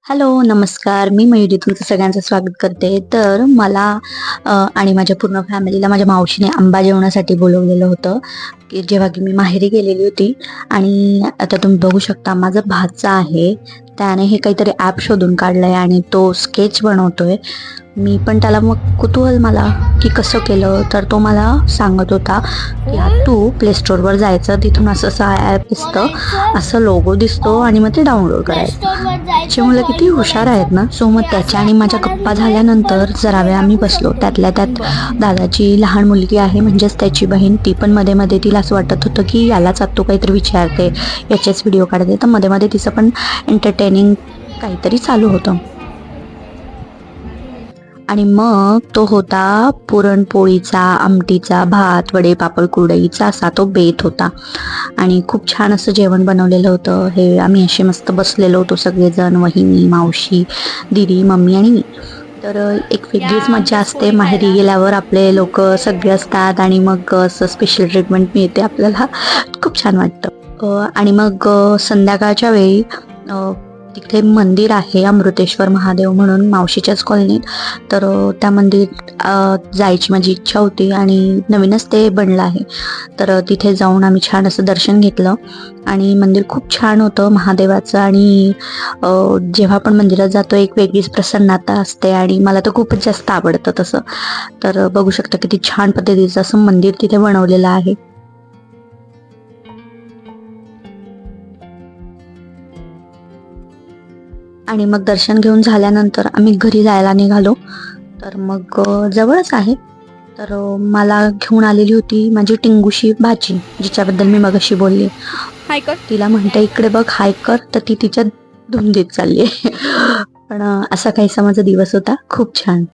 Hello, नमस्कार. मी मयुरी तुमचं सगळ्यांचं स्वागत करते. तर मला आणि माझ्या पूर्ण फॅमिलीला माझ्या मावशीने आंबा जेवणासाठी बोलवलेलं होतं, की जेव्हा की मी माहेरी गेलेली होती. आणि आता तुम्ही बघू शकता माझा भाचा आहे, त्याने हे काहीतरी ॲप शोधून काढलंय आणि तो स्केच बनवतोय. मी पण त्याला मग कुतूहल मला की कसं केलं, तर तो मला सांगत होता की तू प्ले स्टोअरवर जायचं, तिथून असं असं ॲप दिसतं, असं लोगो दिसतो आणि मग ते डाउनलोड प्ले करायचं. स्टोअरवर त्याची जायचं, मुलं किती जॉईन हुशार आहेत ना. सो मग हे त्याच्या असं आणि माझ्या मला गप्पा रिप्लाय झाल्यानंतर परत जरा वेळ आम्ही टाकू बसलो. शकतो. त्यातल्या त्यात दादाची लहान मुलगी आहे, म्हणजेच त्याची बहीण, ती पण मध्ये मध्ये तिला असं वाटत होतं की यालाच आत्तू काहीतरी विचारते, याचेच व्हिडिओ काढते. तर मध्ये मध्ये तिचं पण एंटरटेनिंग काहीतरी चालू होतं. आणि मग तो होता पुरणपोळीचा, आमटीचा, भात, वडे, पापड, कुरडईचा असा तो बेत होता. आणि खूप छान असं जेवण बनवलेलं होतं. हे आम्ही असे मस्त बसलेलो होतो सगळेजण, वहिनी, मावशी, दीदी, मम्मी आणि मी. तर एक या वेगळीच मजा आमच्या असते स्टोरी माहेरी पाहायला. गेल्यावर. आपले लोक सगळे असतात आणि मग असं स्पेशल ट्रीटमेंट मिळते आपल्याला. खूप छान वाटतं. आणि मग संध्याकाळच्या वेळी तिथे मंदिर आहे अमृतेश्वर महादेव म्हणून मावशीच्याच कॉलनीत. तर त्या मंदिर जायची माझी इच्छा होती आणि नवीनच ते बनलं आहे. तर तिथे जाऊन आम्ही छान असं दर्शन घेतलं आणि मंदिर खूप छान होतं महादेवाचं. आणि जेव्हा आपण मंदिरात जातो एक वेगळीच प्रसन्नता असते आणि मला तर खूपच जास्त आवडतं तसं. तर बघू शकता किती छान पद्धतीचं असं मंदिर तिथे बनवलेलं आहे. आणि मग दर्शन घेऊन झाल्यानंतर आम्ही घरी जायला निघालो. तर मग जवळच आहे. तर मला घेऊन आलेली होती माझी टिंगूशी भाची, जिच्याबद्दल मी मगाशी बोलले. हाय कर. तिला म्हणते इकडे बघ, हाय कर, तर ती तिच्या धुंदीत चालली आहे. पण असा काहीसा माझा दिवस होता, खूप छान.